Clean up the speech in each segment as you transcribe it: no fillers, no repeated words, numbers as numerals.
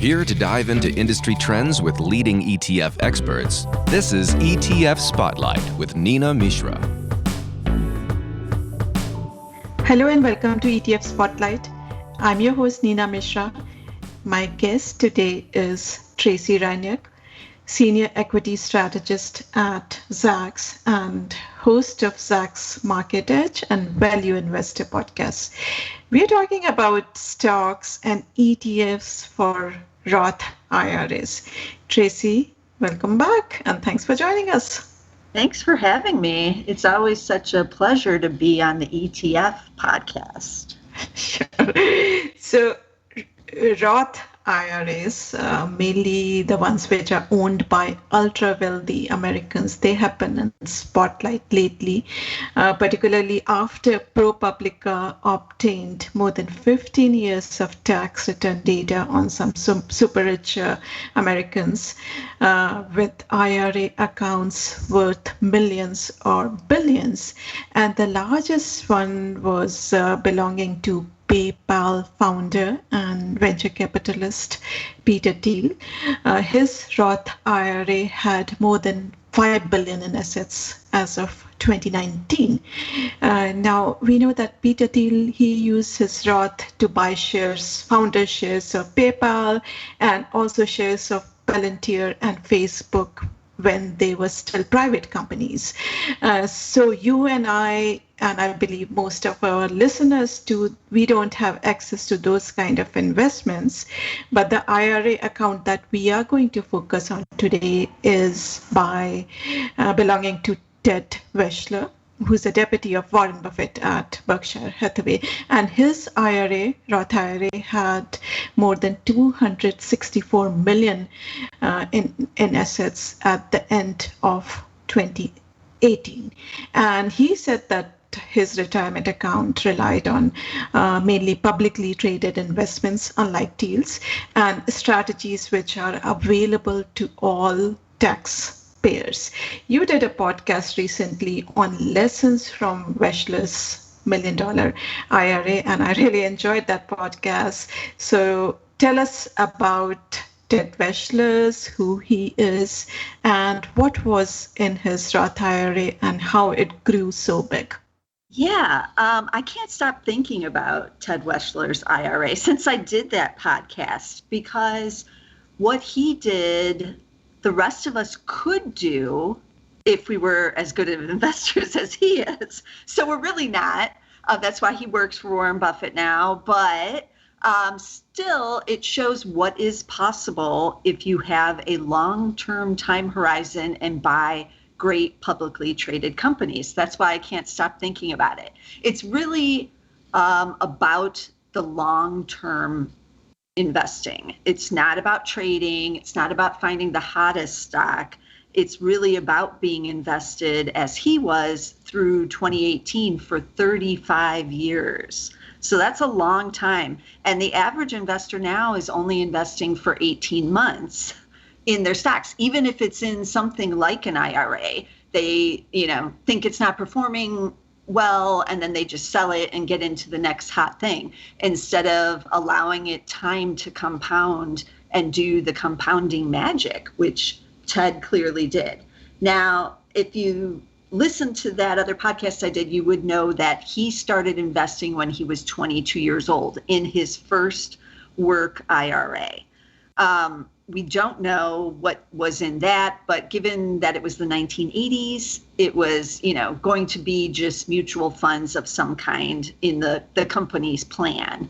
Here to dive into industry trends with leading ETF experts, this is ETF Spotlight with Nina Mishra. Hello and welcome to ETF Spotlight. I'm your host Nina Mishra. My guest today is Tracy Reinick, Senior Equity Strategist at Zacks and host of Zacks Market Edge and Value Investor podcast. We're talking about stocks and ETFs for Roth IRAs. Tracy, welcome back and thanks for joining us. Thanks for having me. It's always such a pleasure to be on the ETF podcast. Sure. So, Roth IRAs, mainly the ones which are owned by ultra-wealthy Americans, they have been in spotlight lately, particularly after ProPublica obtained more than 15 years of tax return data on some super rich Americans with IRA accounts worth millions or billions. And the largest one was belonging to PayPal founder and venture capitalist Peter Thiel. His Roth IRA had more than $5 billion in assets as of 2019. Now, we know that Peter Thiel, he used his Roth to buy founder shares of PayPal and also shares of Palantir and Facebook when they were still private companies. So you and I believe most of our listeners too, we don't have access to those kind of investments. But the IRA account that we are going to focus on today is belonging to Ted Weschler, who's a deputy of Warren Buffett at Berkshire Hathaway. And his IRA, Roth IRA, had more than $264 million in assets at the end of 2018. And he said that his retirement account relied on mainly publicly traded investments, unlike Thiel's, and strategies which are available to all taxpayers. You did a podcast recently on lessons from Weschler's $1 Million IRA, and I really enjoyed that podcast. So tell us about Ted Weschler's, who he is, and what was in his Roth IRA and how it grew so big. Yeah, I can't stop thinking about Ted Weschler's IRA since I did that podcast, because what he did, the rest of us could do if we were as good of investors as he is. So we're really not. That's why he works for Warren Buffett now. But still, it shows what is possible if you have a long-term time horizon and buy great publicly traded companies. That's why I can't stop thinking about it. It's really about the long-term investing. It's not about trading. It's not about finding the hottest stock. It's really about being invested, as he was through 2018, for 35 years. So that's a long time. And the average investor now is only investing for 18 months in their stocks. Even if it's in something like an IRA, they, think it's not performing well, and then they just sell it and get into the next hot thing instead of allowing it time to compound and do the compounding magic, which Ted clearly did. Now, if you listen to that other podcast I did, you would know that he started investing when he was 22 years old in his first work IRA. We don't know what was in that, but given that it was the 1980s, it was, going to be just mutual funds of some kind in the company's plan.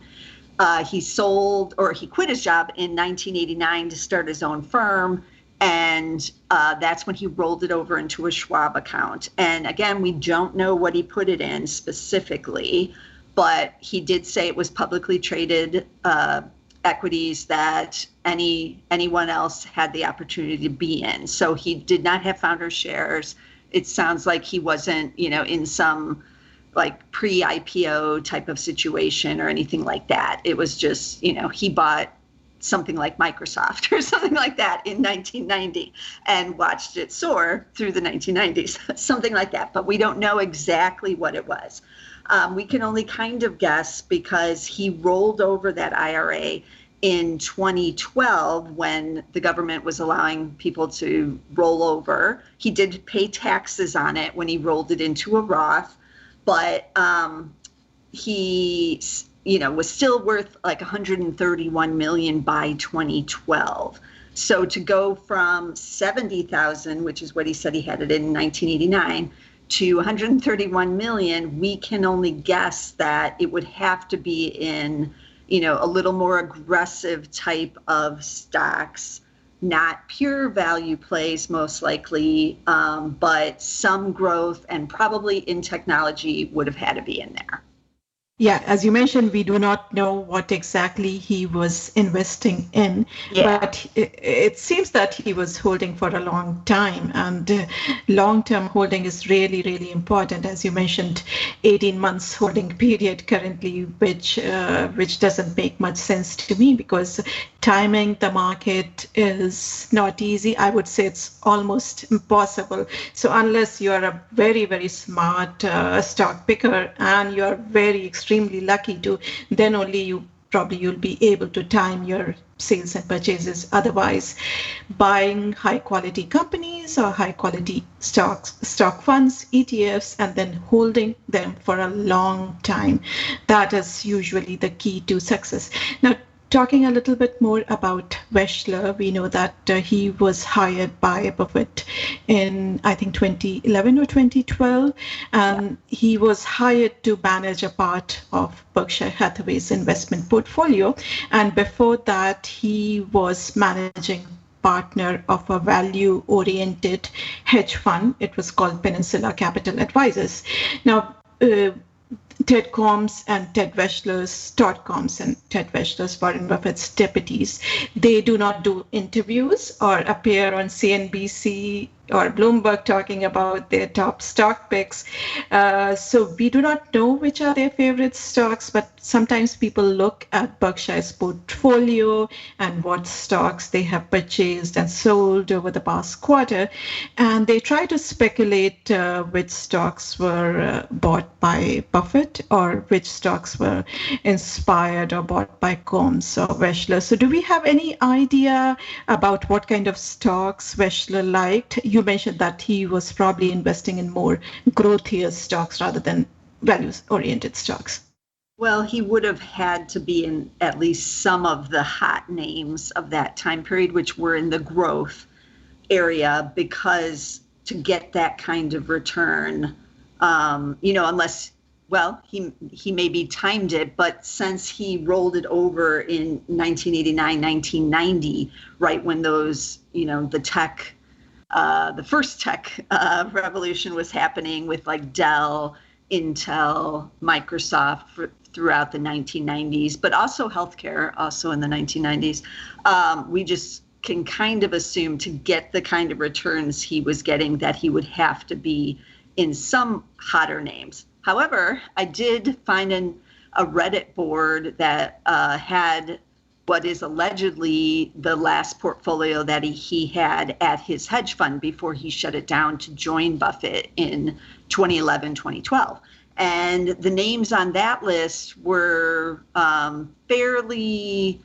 He quit his job in 1989 to start his own firm. And that's when he rolled it over into a Schwab account. And again, we don't know what he put it in specifically, but he did say it was publicly traded equities that anyone else had the opportunity to be in. So he did not have founder shares. It sounds like he wasn't, in some like pre-IPO type of situation or anything like that. It was just, he bought something like Microsoft or something like that in 1990 and watched it soar through the 1990s, something like that. But we don't know exactly what it was. We can only kind of guess because he rolled over that IRA in 2012, when the government was allowing people to roll over, he did pay taxes on it when he rolled it into a Roth, but he, was still worth like 131 million by 2012. So to go from 70,000, which is what he said he had it in 1989, to 131 million, we can only guess that it would have to be in a little more aggressive type of stocks, not pure value plays most likely, but some growth and probably in technology would have had to be in there. Yeah, as you mentioned, we do not know what exactly he was investing in, but it seems that he was holding for a long time, and long-term holding is really, really important. As you mentioned, 18 months holding period currently, which doesn't make much sense to me, because timing the market is not easy. I would say it's almost impossible. So unless you are a very, very smart stock picker and you're very extremely lucky to, then only you'll be able to time your sales and purchases. Otherwise, buying high quality companies or high quality stock funds, ETFs, and then holding them for a long time, that is usually the key to success. Now, talking a little bit more about Weschler, we know that he was hired by Buffett in, I think, 2011 or 2012. He was hired to manage a part of Berkshire Hathaway's investment portfolio. And before that, he was managing partner of a value-oriented hedge fund. It was called Peninsula Capital Advisors. Now, Todd Combs and Ted Weschler's Warren Buffett's deputies, they do not do interviews or appear on CNBC or Bloomberg talking about their top stock picks. So we do not know which are their favorite stocks, but sometimes people look at Berkshire's portfolio and what stocks they have purchased and sold over the past quarter, and they try to speculate which stocks were bought by Buffett or which stocks were inspired or bought by Combs or Weschler. So do we have any idea about what kind of stocks Weschler liked? You mentioned that he was probably investing in more growthier stocks rather than values-oriented stocks. Well, he would have had to be in at least some of the hot names of that time period, which were in the growth area, because to get that kind of return, unless, he maybe timed it, but since he rolled it over in 1989, 1990, right when those, the first tech revolution was happening with like Dell, Intel, Microsoft throughout the 1990s, but also healthcare, also in the 1990s. We just can kind of assume, to get the kind of returns he was getting, that he would have to be in some hotter names. However, I did find a Reddit board that had what is allegedly the last portfolio that he had at his hedge fund before he shut it down to join Buffett in 2011, 2012. And the names on that list were fairly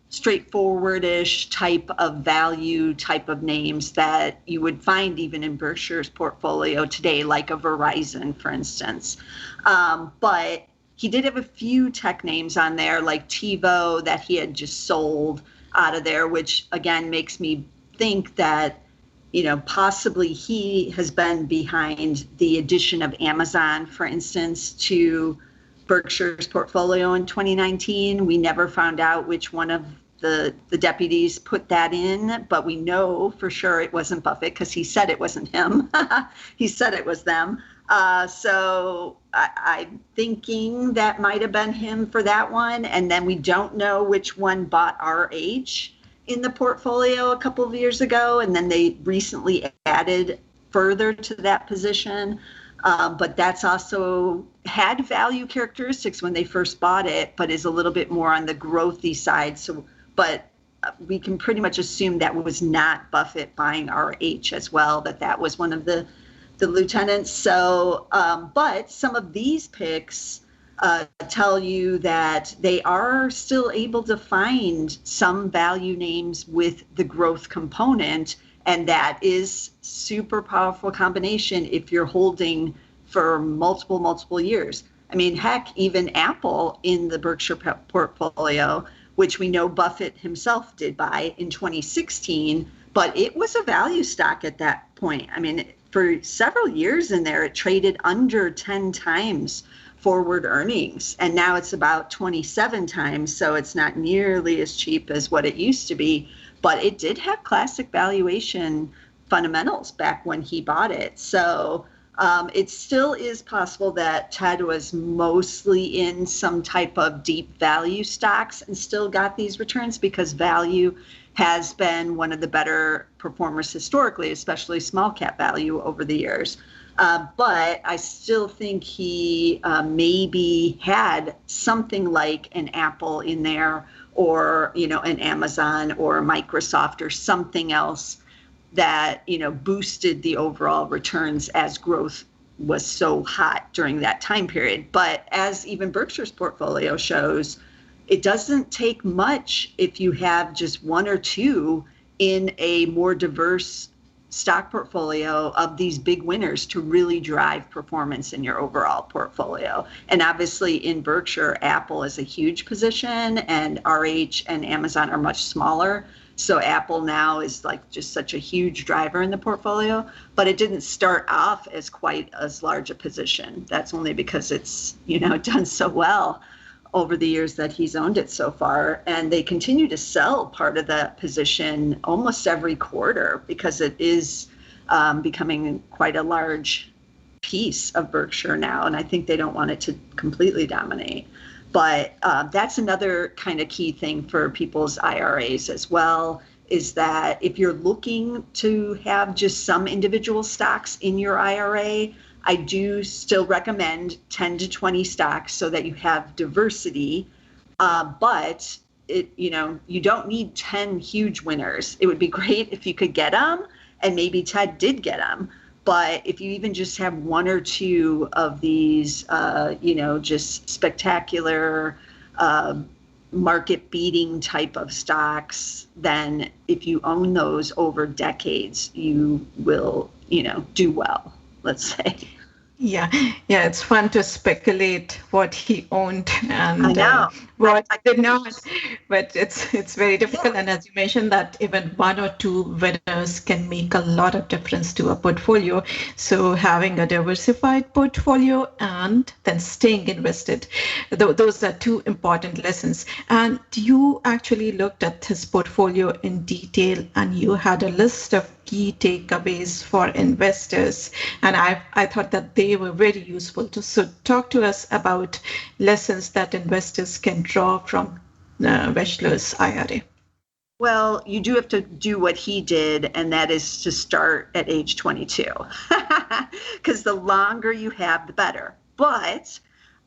straightforward-ish type of value type of names that you would find even in Berkshire's portfolio today, like a Verizon, for instance. But he did have a few tech names on there, like TiVo, that he had just sold out of there, which again makes me think that, possibly he has been behind the addition of Amazon, for instance, to Berkshire's portfolio in 2019. We never found out which one of the deputies put that in, but we know for sure it wasn't Buffett, because he said it wasn't him. He said it was them. So I'm thinking that might have been him for that one. And then we don't know which one bought RH in the portfolio a couple of years ago. And then they recently added further to that position. But that's also had value characteristics when they first bought it, but is a little bit more on the growthy side. But we can pretty much assume that was not Buffett buying RH as well, that was one of the lieutenants. So, but some of these picks tell you that they are still able to find some value names with the growth component. And that is super powerful combination if you're holding for multiple years. I mean, heck, even Apple in the Berkshire portfolio, which we know Buffett himself did buy in 2016, but it was a value stock at that point. I mean, for several years in there, it traded under 10 times forward earnings. And now it's about 27 times. So it's not nearly as cheap as what it used to be. But it did have classic valuation fundamentals back when he bought it. So it still is possible that Ted was mostly in some type of deep value stocks and still got these returns because value has been one of the better performers historically, especially small cap value over the years. But I still think he maybe had something like an Apple in there, or, you know, an Amazon or Microsoft or something else that, you know, boosted the overall returns as growth was so hot during that time period. But as even Berkshire's portfolio shows, it doesn't take much if you have just one or two in a more diverse stock portfolio of these big winners to really drive performance in your overall portfolio. And obviously in Berkshire, Apple is a huge position and RH and Amazon are much smaller. So Apple now is like just such a huge driver in the portfolio, but it didn't start off as quite as large a position. That's only because it's, you know, done so well over the years that he's owned it so far. And they continue to sell part of that position almost every quarter because it is becoming quite a large piece of Berkshire now. And I think they don't want it to completely dominate. But that's another kind of key thing for people's IRAs as well, is that if you're looking to have just some individual stocks in your IRA, I do still recommend 10 to 20 stocks so that you have diversity. But you know, you don't need 10 huge winners. It would be great if you could get them, and maybe Ted did get them. But if you even just have one or two of these, you know, just spectacular market beating type of stocks, then if you own those over decades, you will, you know, do well, let's say. Yeah, it's fun to speculate what he owned and I know. what he did not, but it's very difficult. And as you mentioned, that even one or two winners can make a lot of difference to a portfolio. So having a diversified portfolio and then staying invested, those are two important lessons. And you actually looked at his portfolio in detail, and you had a list of key takeaways for investors, and I thought that they were very useful. So talk to us about lessons that investors can draw from Weschler's IRA. Well, you do have to do what he did, and that is to start at age 22, because the longer you have, the better. But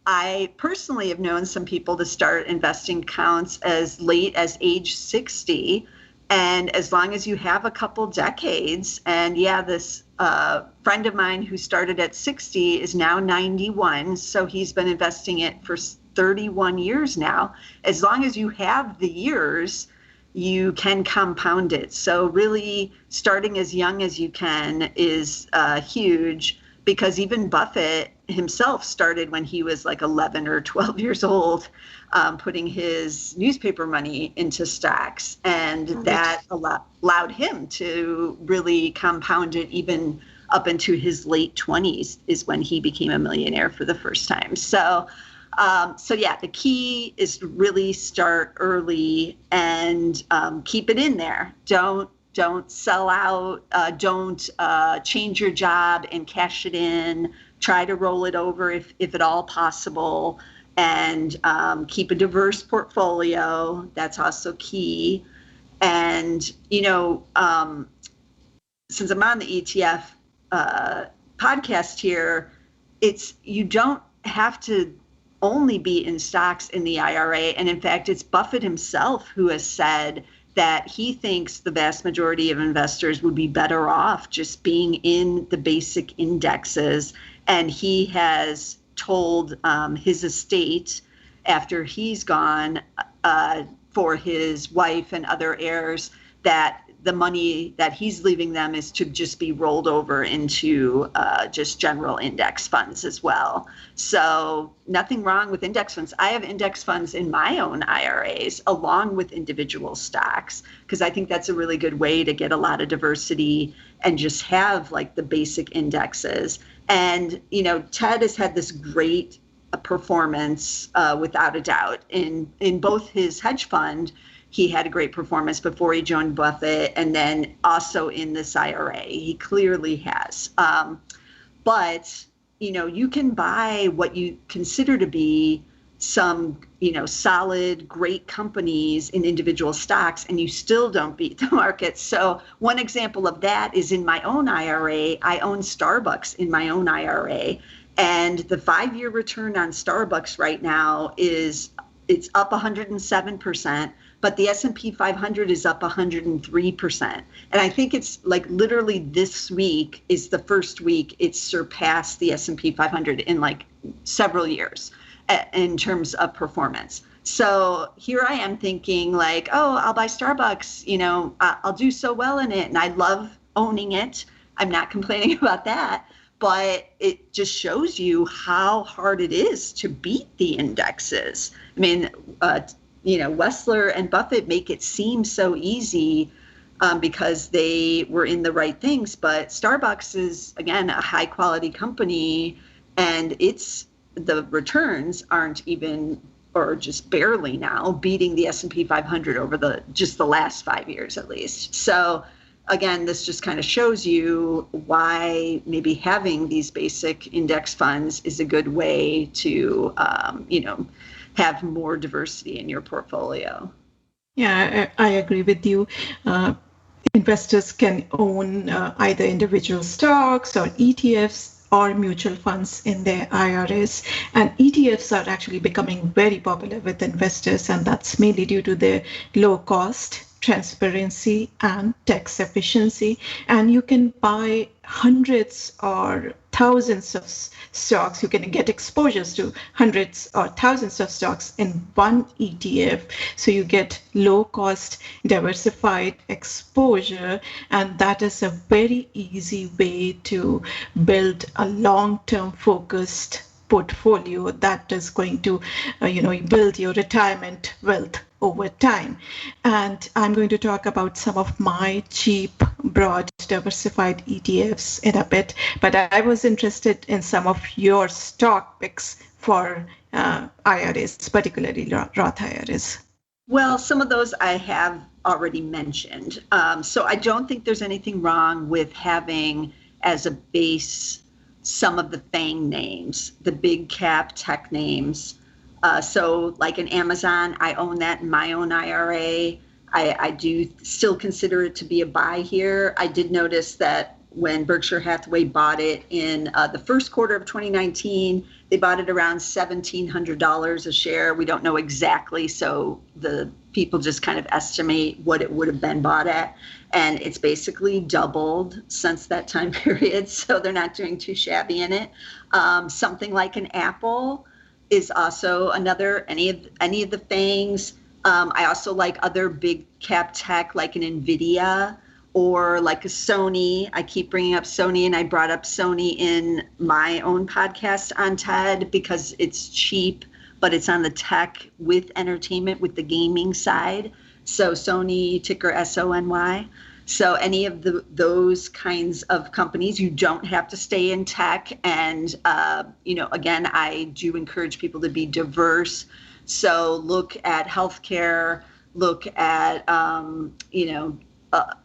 I personally have known some people to start investing accounts as late as age 60. And as long as you have a couple decades, and yeah, this friend of mine who started at 60 is now 91, so he's been investing it for 31 years now. As long as you have the years, you can compound it. So really starting as young as you can is huge, because even Buffett himself started when he was like 11 or 12 years old, putting his newspaper money into stocks. And that allowed him to really compound it even up into his late 20s is when he became a millionaire for the first time. So yeah, the key is to really start early and keep it in there. Don't sell out, don't change your job and cash it in. Try to roll it over if at all possible, and keep a diverse portfolio. That's also key. And, you know, since I'm on the ETF podcast here, you don't have to only be in stocks in the IRA. And in fact, it's Buffett himself who has said that he thinks the vast majority of investors would be better off just being in the basic indexes. And he has told his estate after he's gone for his wife and other heirs that the money that he's leaving them is to just be rolled over into just general index funds as well. So nothing wrong with index funds. I have index funds in my own IRAs along with individual stocks, because I think that's a really good way to get a lot of diversity and just have like the basic indexes. And, you know, Ted has had this great performance without a doubt in both his hedge fund. He had a great performance before he joined Buffett, and then also in this IRA, he clearly has. But, you know, you can buy what you consider to be some, you know, solid, great companies in individual stocks, and you still don't beat the market. So one example of that is in my own IRA. I own Starbucks in my own IRA, and the 5-year return on Starbucks right now it's up 107%. But the S&P 500 is up 103%. And I think it's like literally this week is the first week it's surpassed the S&P 500 in like several years in terms of performance. So here I am thinking like, oh, I'll buy Starbucks, you know, I'll do so well in it. And I love owning it. I'm not complaining about that. But it just shows you how hard it is to beat the indexes. I mean, you know, Weschler and Buffett make it seem so easy because they were in the right things. But Starbucks is, again, a high quality company, and the returns aren't even, or just barely now, beating the S&P 500 over the last 5 years at least. So again, this just kind of shows you why maybe having these basic index funds is a good way to, you know, have more diversity in your portfolio. Yeah, I agree with you. Investors can own either individual stocks or ETFs or mutual funds in their IRAs. And ETFs are actually becoming very popular with investors, and that's mainly due to their low cost, transparency, and tax efficiency. And you can buy hundreds or thousands of stocks. You can get exposures to hundreds or thousands of stocks in one ETF. So you get low cost, diversified exposure. And that is a very easy way to build a long-term focused portfolio that is going to, build your retirement wealth over time. And I'm going to talk about some of my cheap, broad, diversified ETFs in a bit, but I was interested in some of your stock picks for IRAs, particularly Roth IRAs. Well, some of those I have already mentioned. So I don't think there's anything wrong with having as a base some of the FANG names, the big cap tech names. So like an Amazon, I own that in my own IRA. I do still consider it to be a buy here. I did notice that when Berkshire Hathaway bought it in the first quarter of 2019, they bought it around $1,700 a share. We don't know exactly, so the people just kind of estimate what it would have been bought at. And it's basically doubled since that time period, so they're not doing too shabby in it. Something like an Apple is also another, any of the FANGs. I also like other big cap tech like an NVIDIA or like a Sony. I keep bringing up Sony, and I brought up Sony in my own podcast on TED because it's cheap, but it's on the tech with entertainment, with the gaming side. So Sony, ticker SONY. So any of those kinds of companies, you don't have to stay in tech. And, again, I do encourage people to be diverse. So look at healthcare, look at,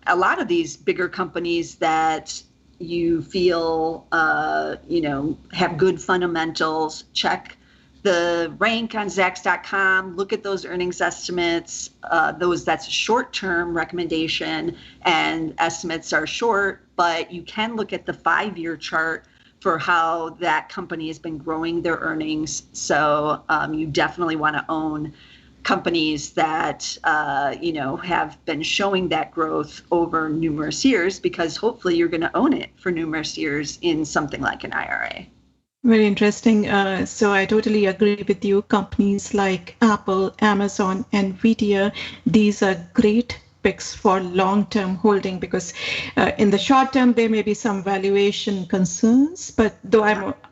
a lot of these bigger companies that you feel, have good fundamentals. Check the rank on Zacks.com, look at those earnings estimates. That's a short-term recommendation, and estimates are short, but you can look at the 5-year chart for how that company has been growing their earnings. So you definitely want to own companies that, have been showing that growth over numerous years, because hopefully you're going to own it for numerous years in something like an IRA. Very interesting. So I totally agree with you. Companies like Apple, Amazon, Nvidia, these are great picks for long-term holding because in the short term there may be some valuation concerns, but though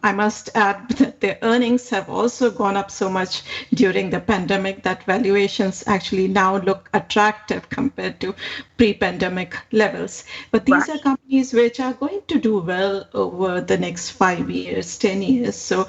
I must add that their earnings have also gone up so much during the pandemic that valuations actually now look attractive compared to pre-pandemic levels. But these are Right. companies which are going to do well over the next 5 years, 10 years. So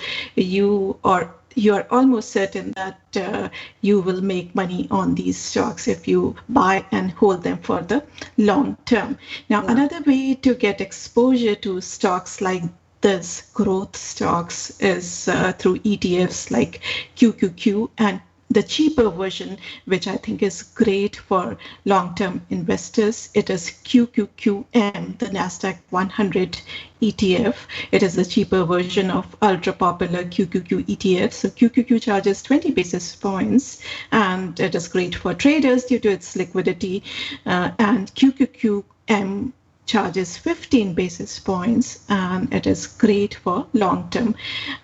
you're almost certain that you will make money on these stocks if you buy and hold them for the long term. Now, Yeah. another way to get exposure to stocks like this growth stocks is through ETFs like QQQ and the cheaper version, which I think is great for long-term investors. It is QQQM, the Nasdaq 100 ETF. It is the cheaper version of ultra-popular QQQ ETF. So QQQ charges 20 basis points, and it is great for traders due to its liquidity. And QQQM charges 15 basis points, and it is great for long-term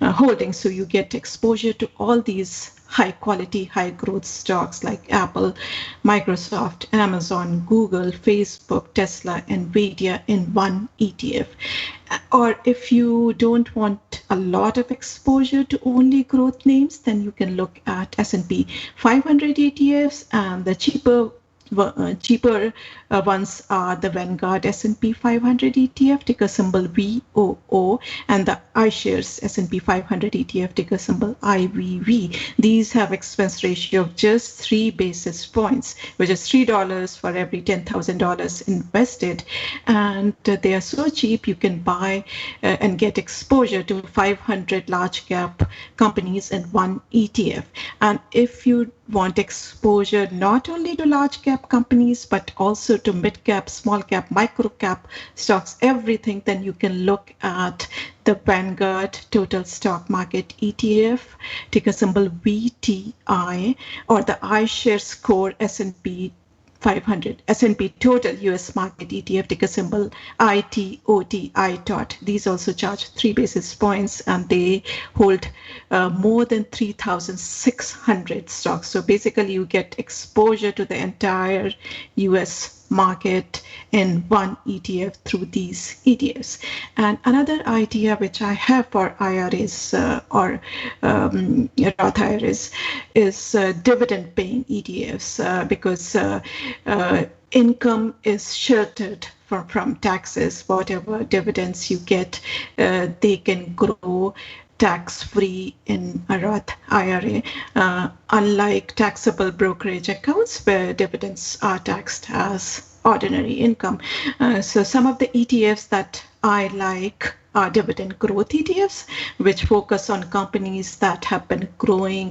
holding. So you get exposure to all these high quality, high growth stocks like Apple, Microsoft, Amazon, Google, Facebook, Tesla, Nvidia in one ETF. Or if you don't want a lot of exposure to only growth names, then you can look at S&P 500 ETFs, and the cheaper ones are the Vanguard S&P 500 ETF, ticker symbol VOO, and the iShares S&P 500 ETF, ticker symbol IVV. These have expense ratio of just 3 basis points, which is $3 for every $10,000 invested. And they are so cheap, you can buy and get exposure to 500 large cap companies in one ETF. And if you want exposure not only to large cap companies, but also to mid cap, small cap, micro cap stocks, everything, then you can look at the Vanguard Total Stock Market ETF, ticker symbol VTI, or the iShares Core S&P 500, S&P Total US Market ETF, ticker symbol ITOT. These also charge 3 basis points, and they hold more than 3,600 stocks. So basically you get exposure to the entire US market in one ETF through these ETFs. And another idea which I have for IRAs or Roth IRAs is dividend paying ETFs because income is sheltered from taxes. Whatever dividends you get, they can grow tax-free in a Roth IRA, unlike taxable brokerage accounts where dividends are taxed as ordinary income. So some of the ETFs that I like are dividend growth ETFs, which focus on companies that have been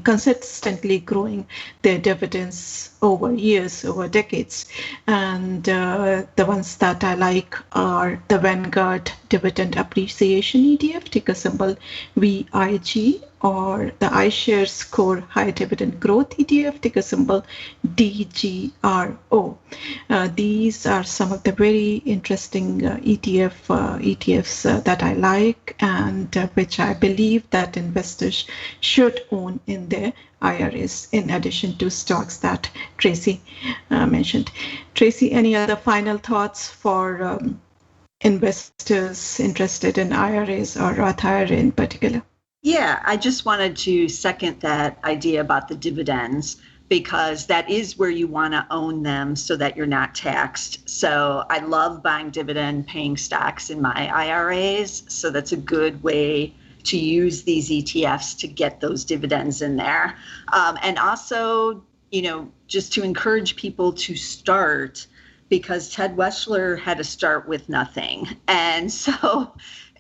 consistently growing their dividends over years, over decades. And the ones that I like are the Vanguard Dividend Appreciation ETF, ticker symbol VIG, or the iShares Core High Dividend Growth ETF, ticker symbol DGRO. These are some of the very interesting ETFs that I like, and which I believe that investors should own in their IRAs, in addition to stocks that Tracy mentioned. Tracy, any other final thoughts for investors interested in IRAs or Roth IRA in particular? Yeah, I just wanted to second that idea about the dividends, because that is where you want to own them so that you're not taxed. So I love buying dividend paying stocks in my IRAs. So that's a good way to use these ETFs to get those dividends in there. And also, just to encourage people to start, because Ted Weschler had to start with nothing. And so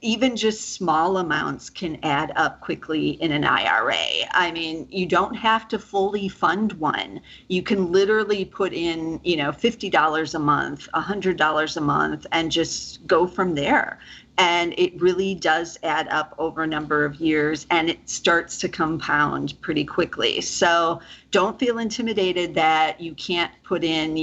even just small amounts can add up quickly in an IRA. I mean, you don't have to fully fund one. You can literally put in, $50 a month, $100 a month, and just go from there. And it really does add up over a number of years, and it starts to compound pretty quickly. So don't feel intimidated that you can't put in,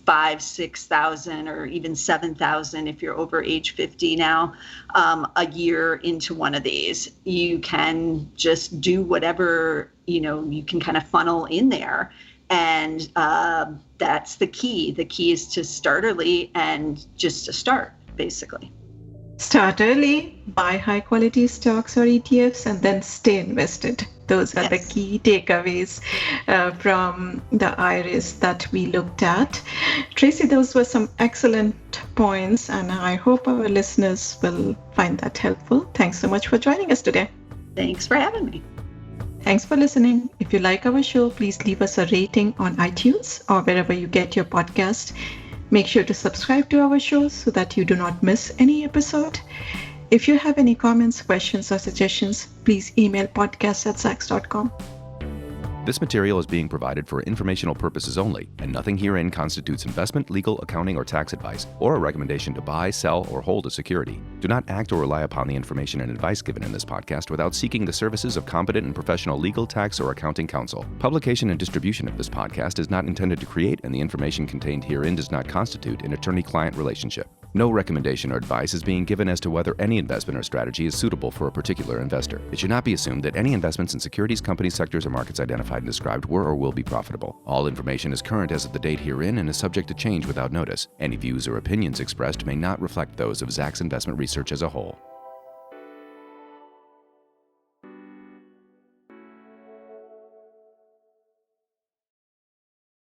5,000, 6,000, or even 7,000 if you're over age 50 now, a year into one of these. You can just do whatever, you can kind of funnel in there. And that's the key. The key is to start early and just to start, basically. Start early, buy high quality stocks or ETFs, and then stay invested. Those are the key takeaways from the IRAs that we looked at. Tracy, those were some excellent points, and I hope our listeners will find that helpful. Thanks so much for joining us today. Thanks for having me. Thanks for listening. If you like our show, please leave us a rating on iTunes or wherever you get your podcast. Make sure to subscribe to our show so that you do not miss any episode. If you have any comments, questions, or suggestions, please email podcast@zacks.com. This material is being provided for informational purposes only, and nothing herein constitutes investment, legal, accounting, or tax advice, or a recommendation to buy, sell, or hold a security. Do not act or rely upon the information and advice given in this podcast without seeking the services of competent and professional legal, tax, or accounting counsel. Publication and distribution of this podcast is not intended to create, and the information contained herein does not constitute an attorney-client relationship. No recommendation or advice is being given as to whether any investment or strategy is suitable for a particular investor. It should not be assumed that any investments in securities, companies, sectors, or markets identified and described were or will be profitable. All information is current as of the date herein and is subject to change without notice. Any views or opinions expressed may not reflect those of Zacks Investment Research as a whole.